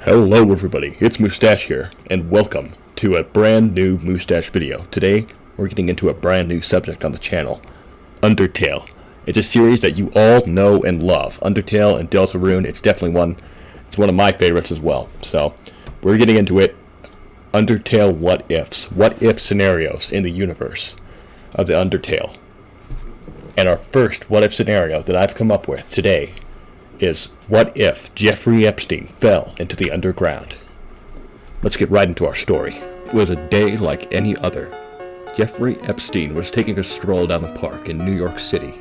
Hello everybody, it's Moustache here, and welcome to a brand new Moustache video. Today, we're getting into a brand new subject on the channel, Undertale. It's a series that you all know and love. Undertale and Deltarune, it's one of my favorites as well. So, we're getting into it. Undertale what-ifs, what-if scenarios in the universe of the Undertale. And our first what-if scenario that I've come up with today is, what if Jeffrey Epstein fell into the underground? Let's get right into our story. It was a day like any other. Jeffrey Epstein was taking a stroll down the park in New York City.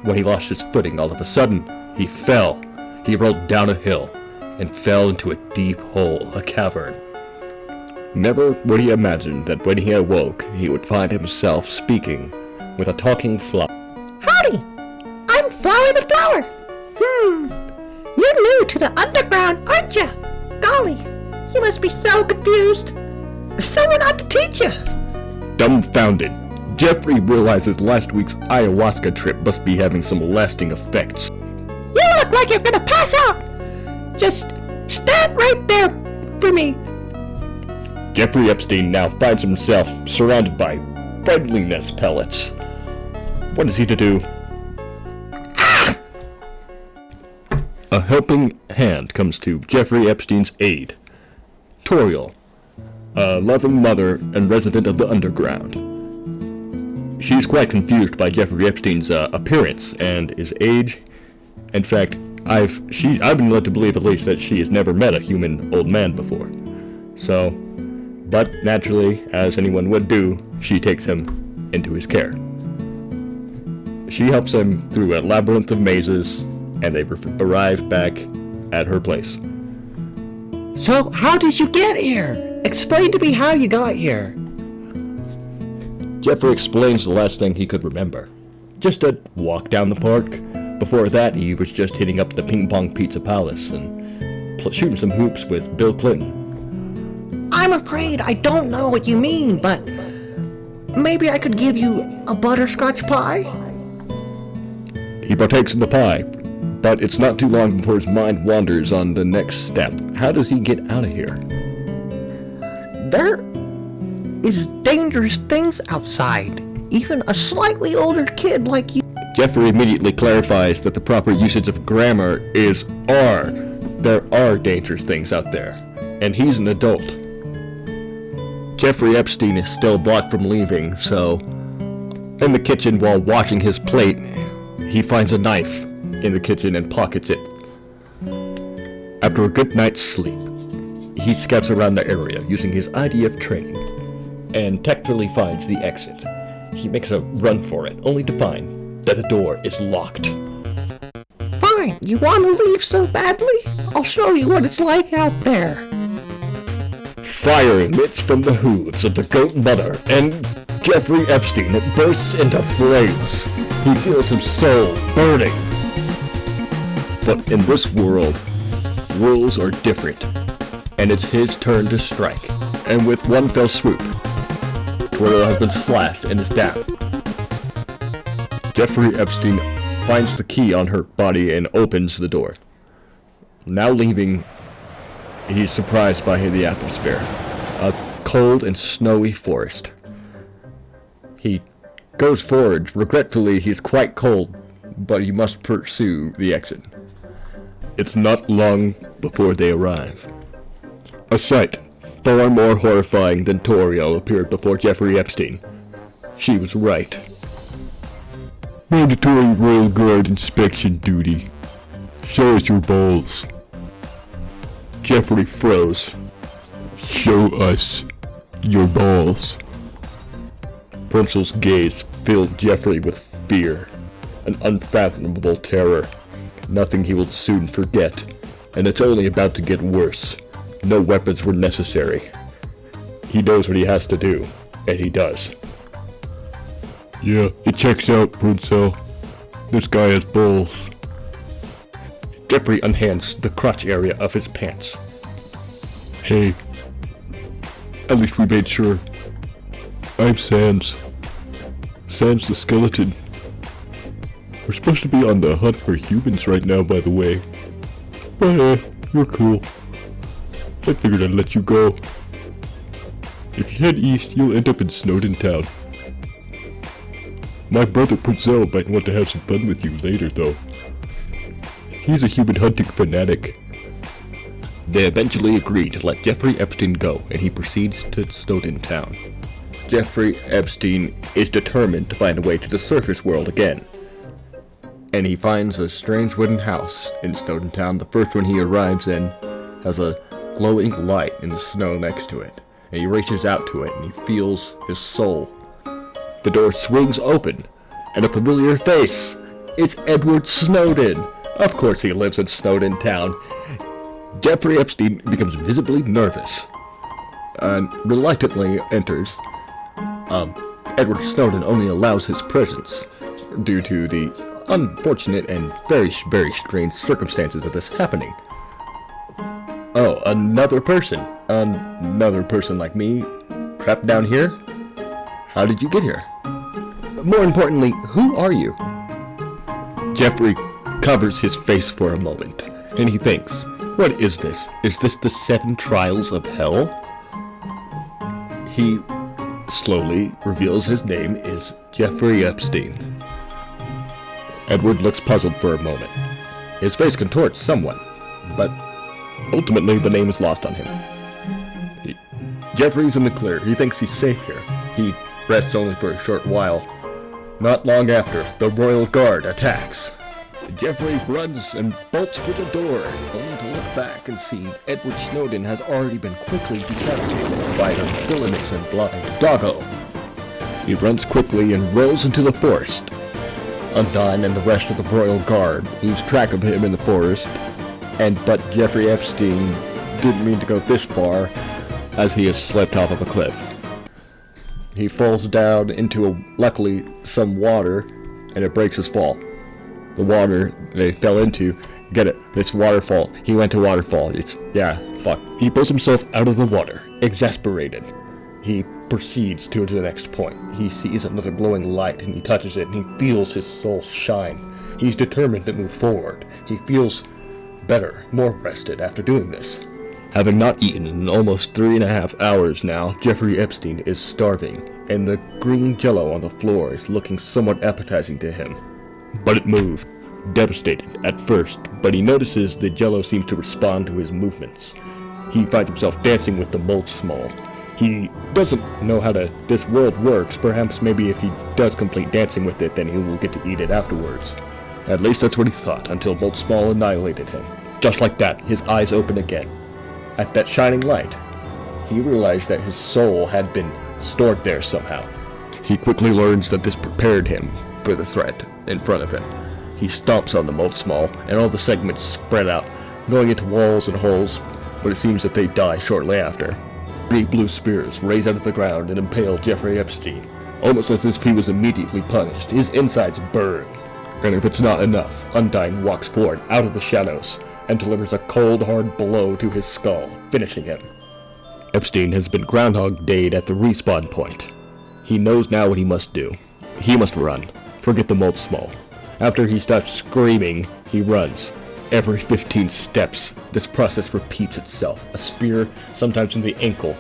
When he lost his footing, all of a sudden, he fell. He rolled down a hill and fell into a deep hole, a cavern. Never would he imagine that when he awoke, he would find himself speaking with a talking flower. Howdy! I'm Flower the Flower! You're new to the underground, aren't you? Golly, you must be so confused. Someone ought to teach you. Dumbfounded, Jeffrey realizes last week's ayahuasca trip must be having some lasting effects. You look like you're gonna pass out. Just stand right there for me. Jeffrey Epstein now finds himself surrounded by friendliness pellets. What is he to do? A helping hand comes to Jeffrey Epstein's aid. Toriel, a loving mother and resident of the underground. She's quite confused by Jeffrey Epstein's appearance and his age. In fact, I've been led to believe at least that she has never met a human old man before. So, but naturally, as anyone would do, she takes him into his care. She helps him through a labyrinth of mazes, and they arrive back at her place. So, how did you get here? Explain to me how you got here. Jeffrey explains the last thing he could remember. Just a walk down the park. Before that, he was just hitting up the Ping Pong Pizza Palace and shooting some hoops with Bill Clinton. I'm afraid I don't know what you mean, but maybe I could give you a butterscotch pie? He partakes in the pie, but it's not too long before his mind wanders on the next step. How does he get out of here? There is dangerous things outside. Even a slightly older kid like you. Jeffrey immediately clarifies that the proper usage of grammar is are. There are dangerous things out there, and he's an adult. Jeffrey Epstein is still blocked from leaving, so in the kitchen while washing his plate, he finds a knife in the kitchen and pockets it. After a good night's sleep, he scouts around the area using his IDF training and tactfully finds the exit. He makes a run for it, only to find that the door is locked. Fine, you want to leave so badly? I'll show you what it's like out there. Fire emits from the hooves of the goat mother, and Jeffrey Epstein bursts into flames. He feels his soul burning. But in this world, rules are different, and it's his turn to strike. And with one fell swoop, Toriel has been slashed and is down. Jeffrey Epstein finds the key on her body and opens the door. Now leaving, he's surprised by the atmosphere. A cold and snowy forest. He goes forward. Regretfully, he's quite cold, but he must pursue the exit. It's not long before they arrive. A sight far more horrifying than Toriel appeared before Jeffrey Epstein. She was right. Mandatory Royal Guard inspection duty. Show us your balls. Jeffrey froze. Show us your balls. Princel's gaze filled Jeffrey with fear, an unfathomable terror. Nothing he will soon forget, and it's only about to get worse. No weapons were necessary. He knows what he has to do, and he does. Yeah, it checks out, Princel. This guy has balls. Jeffrey unhands the crotch area of his pants. Hey, at least we made sure. I'm Sans. Sans the skeleton. We're supposed to be on the hunt for humans right now, by the way. But, you're cool. I figured I'd let you go. If you head east, you'll end up in Snowdin town. My brother Purcell might want to have some fun with you later, though. He's a human hunting fanatic. They eventually agree to let Jeffrey Epstein go, and he proceeds to Snowdin town. Jeffrey Epstein is determined to find a way to the surface world again. And he finds a strange wooden house in Snowdin town. The first one he arrives in has a glowing light in the snow next to it. And he reaches out to it and he feels his soul. The door swings open, and a familiar face. It's Edward Snowdin. Of course he lives in Snowdin town. Jeffrey Epstein becomes visibly nervous and reluctantly enters. Edward Snowdin only allows his presence due to the unfortunate and very, very strange circumstances of this happening. Oh, another person. Another person like me, trapped down here? How did you get here? More importantly, who are you? Jeffrey covers his face for a moment, and he thinks, what is this? Is this the 7 trials of hell? He slowly reveals his name is Jeffrey Epstein. Edward looks puzzled for a moment. His face contorts somewhat, but ultimately the name is lost on him. Jeffrey's in the clear. He thinks he's safe here. He rests only for a short while. Not long after, the Royal Guard attacks. Jeffrey runs and bolts for the door, only to look back and see Edward Snowdin has already been quickly decapitated by the villainous and blind Doggo. He runs quickly and rolls into the forest. Undyne and the rest of the Royal Guard lose track of him in the forest, but Jeffrey Epstein didn't mean to go this far, as he is slipped off of a cliff. He falls down into luckily some water, and it breaks his fall. The water they fell into, get it, it's Waterfall. He went to Waterfall. He pulls himself out of the water, exasperated. He proceeds to the next point. He sees another glowing light and he touches it and he feels his soul shine. He's determined to move forward. He feels better, more rested after doing this. Having not eaten in almost 3.5 hours now, Jeffrey Epstein is starving, and the green jello on the floor is looking somewhat appetizing to him. But it moved, devastated at first, but he notices the jello seems to respond to his movements. He finds himself dancing with the mold small. He doesn't know how this world works. Perhaps maybe if he does complete dancing with it, then he will get to eat it afterwards. At least that's what he thought, until Mold Small annihilated him. Just like that, his eyes open again. At that shining light, he realized that his soul had been stored there somehow. He quickly learns that this prepared him for the threat in front of him. He stomps on the Mold Small, and all the segments spread out, going into walls and holes, but it seems that they die shortly after. 3 blue spears raise out of the ground and impale Jeffrey Epstein, almost as if he was immediately punished. His insides burn. And if it's not enough, Undyne walks forward out of the shadows and delivers a cold, hard blow to his skull, finishing him. Epstein has been Groundhog Day'd at the respawn point. He knows now what he must do. He must run. Forget the Mold Small. After he stops screaming, he runs. Every 15 steps, this process repeats itself. A spear, sometimes in the ankle.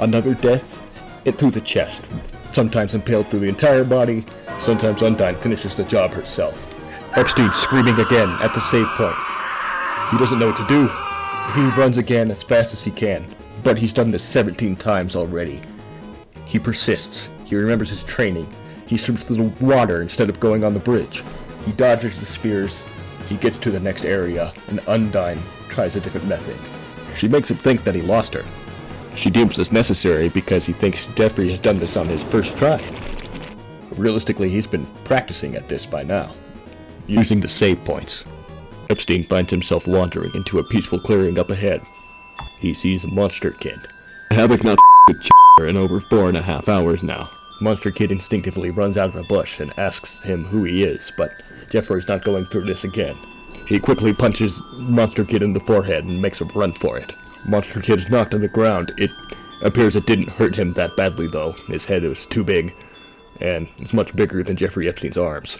Another death, it through the chest. Sometimes impaled through the entire body. Sometimes Undyne finishes the job herself. Epstein screaming again at the save point. He doesn't know what to do. He runs again as fast as he can. But he's done this 17 times already. He persists. He remembers his training. He swims through the water instead of going on the bridge. He dodges the spears. He gets to the next area, and Undyne tries a different method. She makes him think that he lost her. She deems this necessary because he thinks Jeffrey has done this on his first try. Realistically, he's been practicing at this by now, using the save points. Epstein finds himself wandering into a peaceful clearing up ahead. He sees a Monster Kid. Having not with in over 4.5 hours now. Monster Kid instinctively runs out of a bush and asks him who he is, but Jeffrey's not going through this again. He quickly punches Monster Kid in the forehead and makes a run for it. Monster Kid is knocked on the ground. It appears it didn't hurt him that badly though. His head was too big, and it's much bigger than Jeffrey Epstein's arms.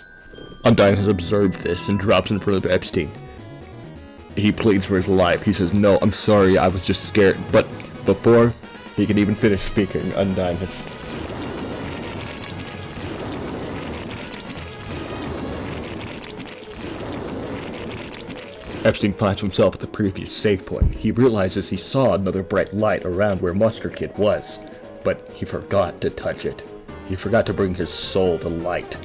Undyne has observed this and drops in front of Epstein. He pleads for his life. He says, "No, I'm sorry, I was just scared." But before he can even finish speaking, Undyne has... Epstein finds himself at the previous save point. He realizes he saw another bright light around where Monster Kid was, but he forgot to touch it. He forgot to bring his soul to light.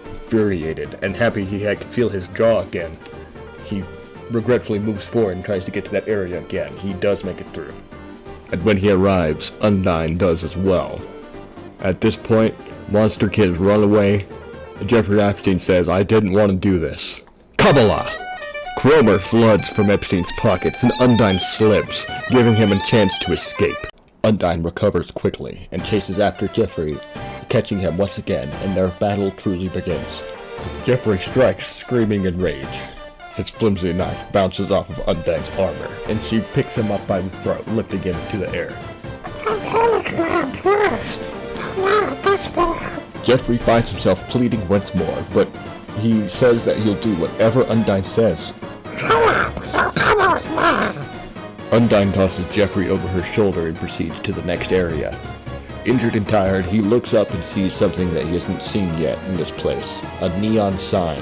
Infuriated and happy he could feel his jaw again, he regretfully moves forward and tries to get to that area again. He does make it through. And when he arrives, Undyne does as well. At this point, Monster Kid has run away, and Jeffrey Epstein says, "I didn't want to do this." Kabbalah! Cromer floods from Epstein's pockets and Undyne slips, giving him a chance to escape. Undyne recovers quickly and chases after Jeffrey, catching him once again, and their battle truly begins. Jeffrey strikes, screaming in rage. His flimsy knife bounces off of Undyne's armor, and she picks him up by the throat, lifting him into the air. Jeffrey finds himself pleading once more, but he says that he'll do whatever Undyne says. Undyne tosses Jeffrey over her shoulder and proceeds to the next area. Injured and tired, he looks up and sees something that he hasn't seen yet in this place. A neon sign.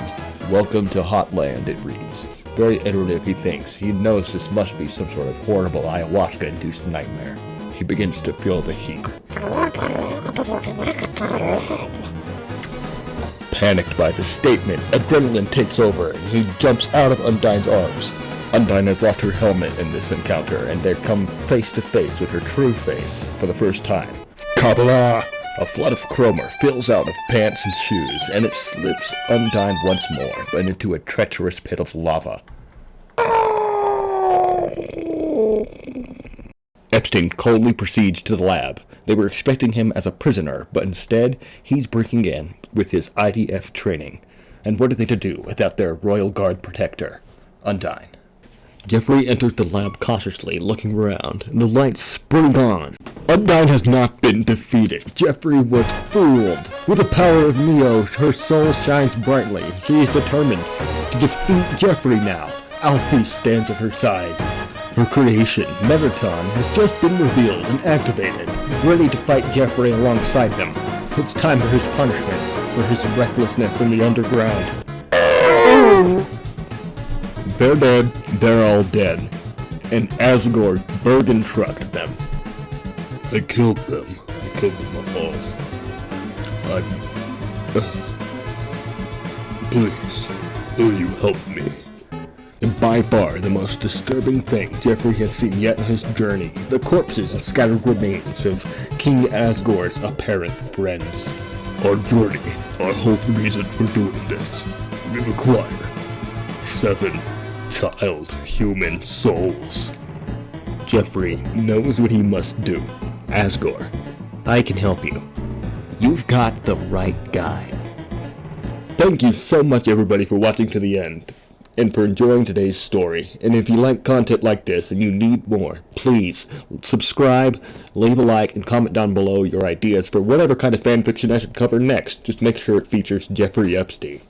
"Welcome to Hotland," it reads. Very iterative, he thinks. He knows this must be some sort of horrible ayahuasca-induced nightmare. He begins to feel the heat. Panicked by this statement, adrenaline takes over and he jumps out of Undyne's arms. Undyne has lost her helmet in this encounter, and they come face to face with her true face for the first time. Kabbalah! A flood of Cromer fills out of pants and shoes, and it slips Undyne once more, but into a treacherous pit of lava. Epstein coldly proceeds to the lab. They were expecting him as a prisoner, but instead, he's breaking in with his IDF training. And what are they to do without their Royal Guard protector, Undyne? Jeffrey enters the lab cautiously, looking around, and the lights spring on. Undyne has not been defeated. Jeffrey was fooled. With the power of Neo, her soul shines brightly. She is determined to defeat Jeffrey now. Alfie stands at her side. Her creation, Megaton, has just been revealed and activated, ready to fight Jeffrey alongside them. It's time for his punishment, for his recklessness in the underground. They're dead. They're all dead. And Asgore Bergen trucked them. I killed them. I killed them all. Please, will you help me? And by far the most disturbing thing Jeffrey has seen yet in his journey, the corpses and scattered remains of King Asgore's apparent friends. Our journey, our whole reason for doing this, we require 7 child human souls. Jeffrey knows what he must do. Asgore, I can help you. You've got the right guy. Thank you so much everybody for watching to the end, and for enjoying today's story. And if you like content like this and you need more, please subscribe, leave a like, and comment down below your ideas for whatever kind of fanfiction I should cover next. Just make sure it features Jeffrey Epstein.